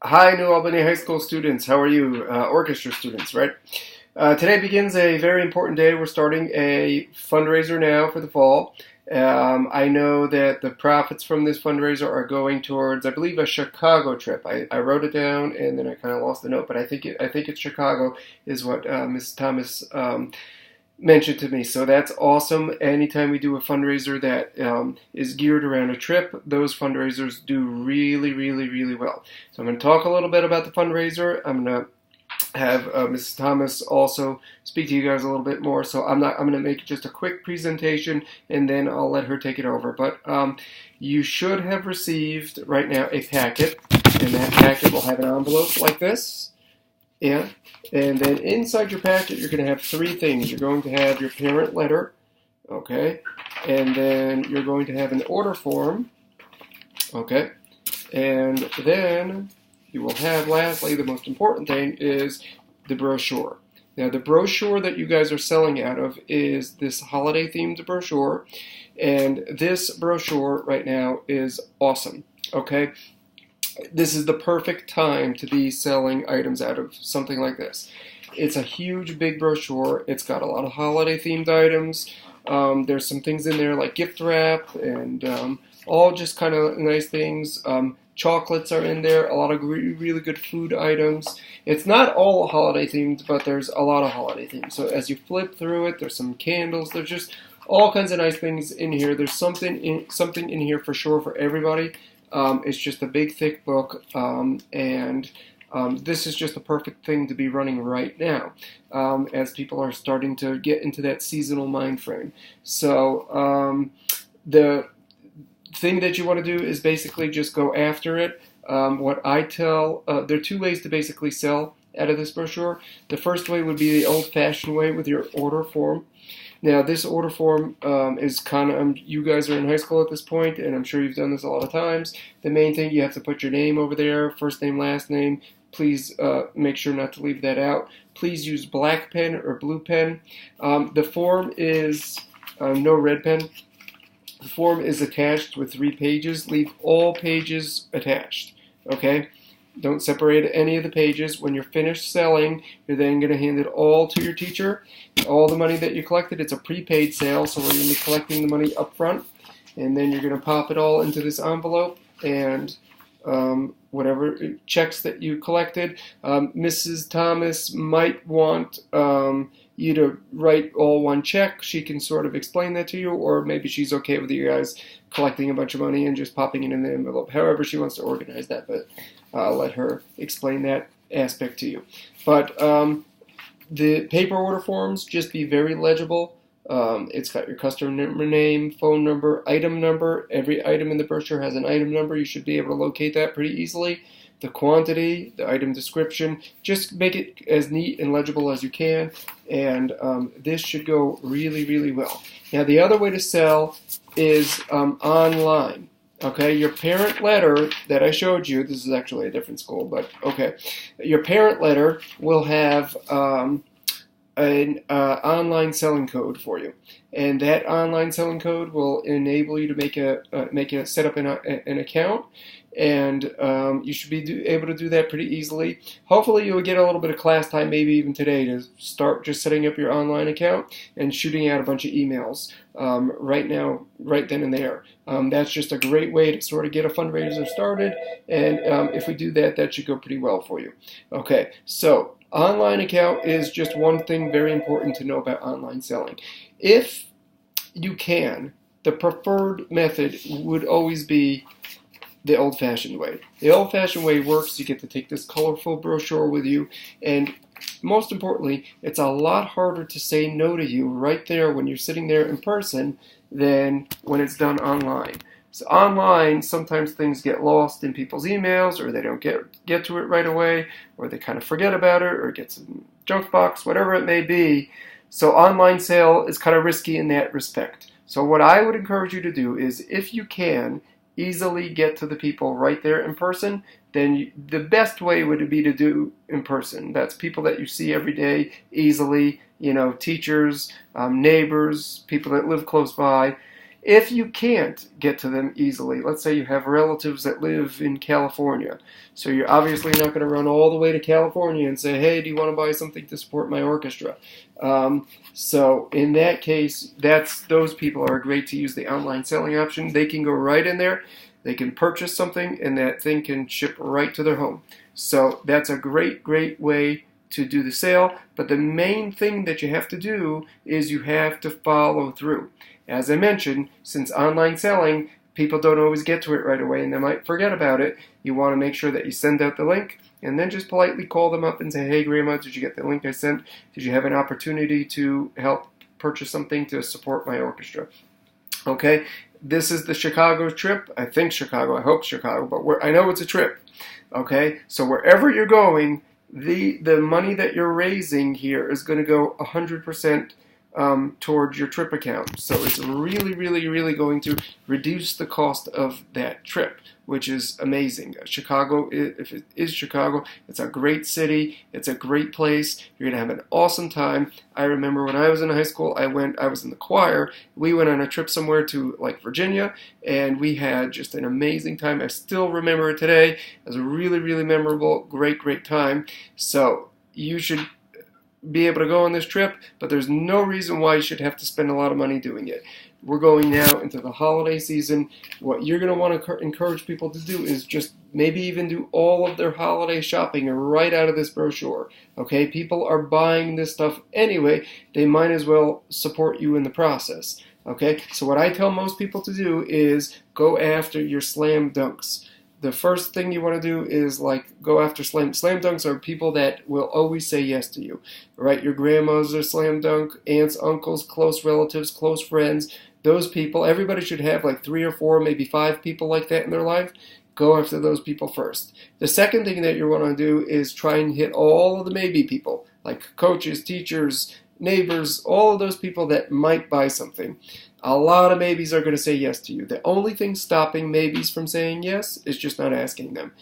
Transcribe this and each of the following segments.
Hi, New Albany High School students. How are you? Orchestra students, right? Today begins a very important day. We're starting a fundraiser now for the fall. I know that the profits from this fundraiser are going towards, I believe, a Chicago trip. I wrote it down and then I kind of lost the note, but I think it's Chicago is what Ms. Thomas mentioned to me. So that's awesome. Anytime we do a fundraiser that is geared around a trip, those fundraisers do really, really, really well. So I'm going to talk a little bit about the fundraiser. I'm going to have Mrs. Thomas also speak to you guys a little bit more. So I'm going to make just a quick presentation and then I'll let her take it over. But you should have received right now a packet, and that packet will have an envelope like this. Yeah. And then inside your packet, you're going to have three things. You're going to have your parent letter, okay? And then you're going to have an order form, okay? And then you will have, lastly, the most important thing is the brochure. Now, the brochure that you guys are selling out of is this holiday-themed brochure. And this brochure right now is awesome, okay? This is the perfect time to be selling items out of something like this. It's a huge, big brochure. It's got a lot of holiday-themed items. There's some things in there like gift wrap and all just kind of nice things. Chocolates are in there, a lot of really good food items. It's not all holiday-themed, but there's a lot of holiday-themed. So as you flip through it, there's some candles. There's just all kinds of nice things in here. There's something in here for sure for everybody. It's just a big, thick book, and this is just a perfect thing to be running right now as people are starting to get into that seasonal mind frame. So the thing that you want to do is basically just go after it. What I tell, there are two ways to basically sell out of this brochure. The first way would be the old-fashioned way with your order form. Now, this order form is kind of, you guys are in high school at this point, and I'm sure you've done this a lot of times. The main thing, you have to put your name over there, first name, last name. Please make sure not to leave that out. Please use black pen or blue pen. The form is no red pen. The form is attached with 3 pages. Leave all pages attached, okay? Don't separate any of the pages. When you're finished selling, you're then going to hand it all to your teacher. All the money that you collected, it's a prepaid sale, so we're going to be collecting the money up front. And then you're going to pop it all into this envelope and whatever checks that you collected. Mrs. Thomas might want you to write all one check. She can sort of explain that to you, or maybe she's okay with you guys collecting a bunch of money and just popping it in the envelope. However she wants to organize that, but I'll let her explain that aspect to you. But the paper order forms, just be very legible. It's got your customer name, phone number, item number. Every item in the brochure has an item number. You should be able to locate that pretty easily. The quantity, the item description, just make it as neat and legible as you can, and this should go really, really well. Now, the other way to sell is online. Okay, your parent letter that I showed you, this is actually a different school, but okay. Your parent letter will have an online selling code for you, and that online selling code will enable you to set up an account, and you should be able to do that pretty easily. Hopefully you'll get a little bit of class time, maybe even today, to start just setting up your online account and shooting out a bunch of emails right now, right then and there. That's just a great way to sort of get a fundraiser started, and if we do that, that should go pretty well for you. Okay, so online account is just one thing very important to know about online selling. If you can, the preferred method would always be the old-fashioned way. The old-fashioned way works. You get to take this colorful brochure with you, and most importantly, it's a lot harder to say no to you right there when you're sitting there in person than when it's done online. So online, sometimes things get lost in people's emails, or they don't get to it right away, or they kind of forget about it, or it gets in the junk box, whatever it may be. So online sale is kind of risky in that respect. So what I would encourage you to do is, if you can easily get to the people right there in person, then the best way would be to do in person. That's people that you see every day easily, teachers, neighbors, people that live close by. If you can't get to them easily, let's say you have relatives that live in California, so you're obviously not going to run all the way to California and say, hey, do you want to buy something to support my orchestra? So in that case, those people are great to use the online selling option. They can go right in there, they can purchase something, and that thing can ship right to their home. So that's a great, great way to do the sale, but the main thing that you have to do is you have to follow through. As I mentioned, since online selling, people don't always get to it right away and they might forget about it. You want to make sure that you send out the link and then just politely call them up and say, hey, Grandma, did you get the link I sent? Did you have an opportunity to help purchase something to support my orchestra? Okay, this is the Chicago trip. I think Chicago, I hope Chicago, but I know it's a trip. Okay, so wherever you're going, the money that you're raising here is going to go 100% towards your trip account. So it's really, really, really going to reduce the cost of that trip, which is amazing. Chicago, if it is Chicago, it's a great city. It's a great place. You're going to have an awesome time. I remember when I was in high school, I was in the choir. We went on a trip somewhere to like Virginia, and we had just an amazing time. I still remember it today. It was a really, really memorable, great, great time. So you should be able to go on this trip, but there's no reason why you should have to spend a lot of money doing it. We're going now into the holiday season. What you're going to want to encourage people to do is just maybe even do all of their holiday shopping right out of this brochure. Okay, people are buying this stuff anyway. They might as well support you in the process. Okay, so what I tell most people to do is go after your slam dunks. The first thing you want to do is like go after slam dunks are people that will always say yes to you, right? Your grandma's a slam dunk, aunts, uncles, close relatives, close friends. Those people, everybody should have like 3 or 4, maybe 5 people like that in their life. Go after those people first. The second thing that you want to do is try and hit all of the maybe people, like coaches, teachers, neighbors, all of those people that might buy something. A lot of maybes are going to say yes to you. The only thing stopping maybes from saying yes is just not asking them.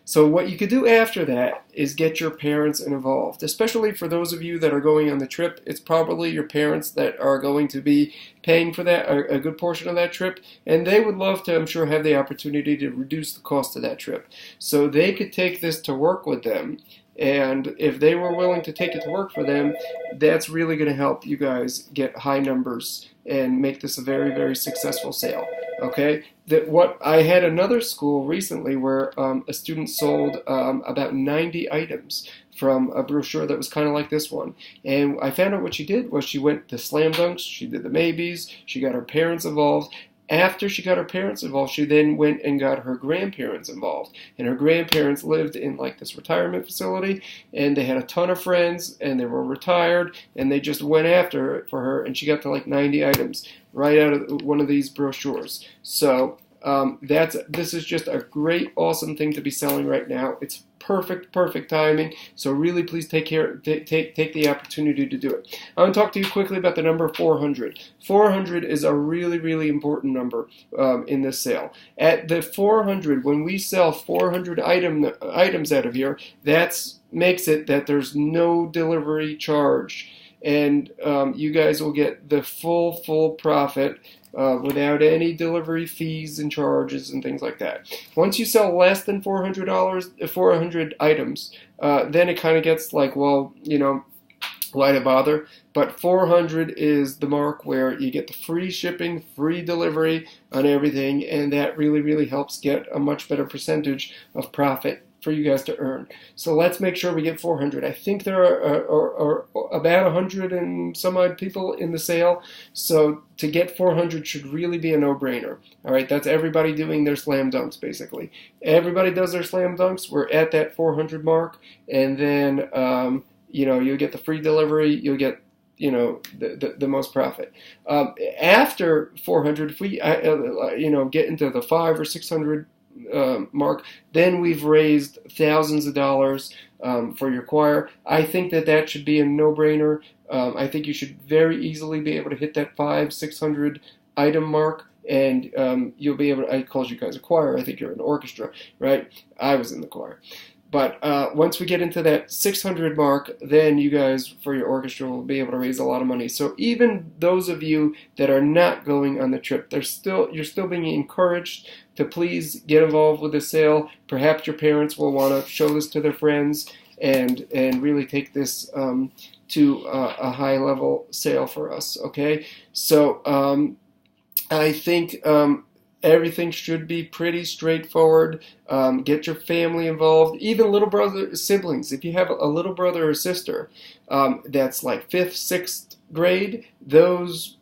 So what you could do after that is get your parents involved, especially for those of you that are going on the trip. It's probably your parents that are going to be paying for that, a good portion of that trip, and they would love to, I'm sure, have the opportunity to reduce the cost of that trip. So they could take this to work with them, and if they were willing to take it to work for them, that's really going to help you guys get high numbers and make this a very, very successful sale. Okay? I had another school recently where a student sold about 90 items from a brochure that was kind of like this one. And I found out what she did was she went to slam dunks, she did the maybes, she got her parents involved. After she got her parents involved, she then went and got her grandparents involved. And her grandparents lived in like this retirement facility, and they had a ton of friends, and they were retired, and they just went after it for her, and she got to like 90 items right out of one of these brochures. So this is just a great, awesome thing to be selling right now. It's perfect timing. So really, please take the opportunity to do it. I want to talk to you quickly about the number 400. 400 is a really, really important number in this sale. At the 400, when we sell 400 items out of here, that makes it that there's no delivery charge, and you guys will get the full profit. Without any delivery fees and charges and things like that. Once you sell less than $400 items, then it kind of gets like, well, why to bother? But 400 is the mark where you get the free shipping, free delivery on everything, and that really, really helps get a much better percentage of profit for you guys to earn. So let's make sure we get 400. I think there are about 100 and some odd people in the sale, so to get 400 should really be a no-brainer. All right, that's everybody doing their slam dunks, basically. Everybody does their slam dunks. We're at that 400 mark, and then you'll get the free delivery. You'll get the most profit. After 400, if we get into the 500 or 600 mark, then we've raised thousands of dollars for your choir. I think that should be a no-brainer. I think you should very easily be able to hit that 500-600 item mark, and you'll be able to. I called you guys a choir. I think you're an orchestra, right? I was in the choir. But once we get into that 600 mark, then you guys, for your orchestra, will be able to raise a lot of money. So even those of you that are not going on the trip, you're still being encouraged to please get involved with the sale. Perhaps your parents will want to show this to their friends and really take this to a high level sale for us. Okay, so I think everything should be pretty straightforward. Get your family involved, even little brother siblings. If you have a little brother or sister that's like 5th, 6th grade, those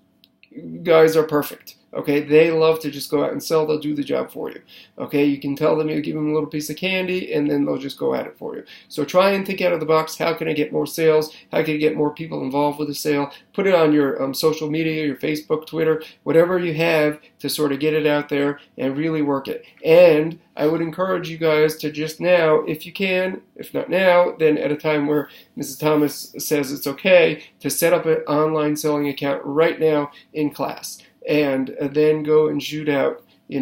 guys are perfect. Okay, they love to just go out and sell. They'll do the job for you. Okay, you can tell them, you give them a little piece of candy, and then they'll just go at it for you. So try and think out of the box. How can I get more sales? How can I get more people involved with the sale? Put it on your social media, your Facebook, Twitter, whatever you have to sort of get it out there and really work it. And I would encourage you guys to just now, if you can, if not now, then at a time where Mrs. Thomas says it's okay, to set up an online selling account right now in class. And then go and shoot out, 10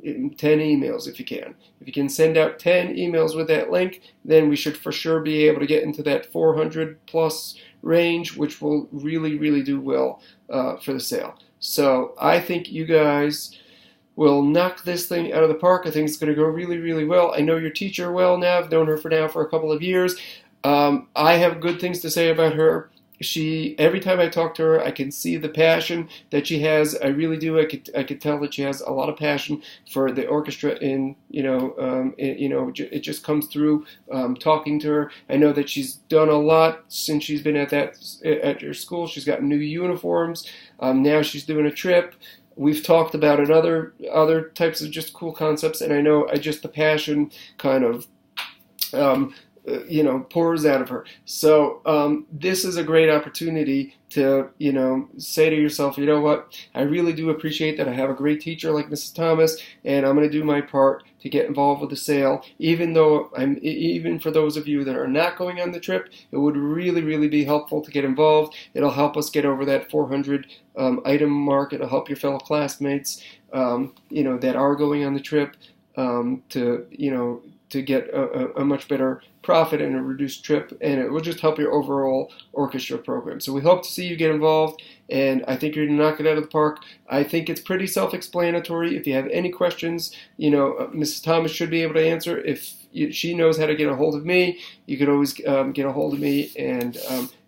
emails if you can. If you can send out 10 emails with that link, then we should for sure be able to get into that 400 plus range, which will really, really do well for the sale. So I think you guys will knock this thing out of the park. I think it's going to go really, really well. I know your teacher well now. I've known her for a couple of years. I have good things to say about her. Every time I talk to her, I can see the passion that she has. I really do. I could tell that she has a lot of passion for the orchestra, and it just comes through talking to her. I know that she's done a lot since she's been at your school. She's got new uniforms. Now she's doing a trip. We've talked about other types of just cool concepts, and I know the passion kind of pours out of her. So this is a great opportunity to, say to yourself, you know what, I really do appreciate that I have a great teacher like Mrs. Thomas, and I'm going to do my part to get involved with the sale. Even for those of you that are not going on the trip, it would really, really be helpful to get involved. It'll help us get over that 400 item mark. It'll help your fellow classmates, that are going on the trip to get a much better profit and a reduced trip, and it will just help your overall orchestra program. So we hope to see you get involved, and I think you're going to knock it out of the park. I think it's pretty self-explanatory. If you have any questions, Mrs. Thomas should be able to answer. If she knows how to get a hold of me, you could always get a hold of me, and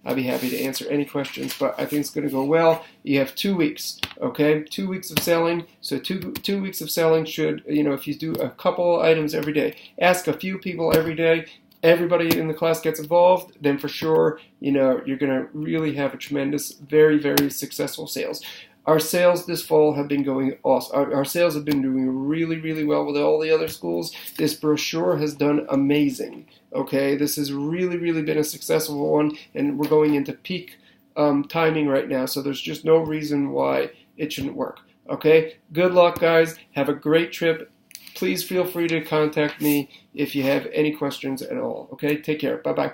I'll be happy to answer any questions, but I think it's going to go well. You have 2 weeks, okay? 2 weeks of selling. So two weeks of selling should, if you do a couple items every day, ask a few people every day, everybody in the class gets involved, then for sure, you're going to really have a tremendous, very, very successful sales. Our sales this fall have been going awesome. Our sales have been doing really, really well with all the other schools. This brochure has done amazing. Okay, this has really, really been a successful one, and we're going into peak timing right now, so there's just no reason why it shouldn't work. Okay, good luck, guys. Have a great trip. Please feel free to contact me if you have any questions at all. Okay, take care. Bye-bye.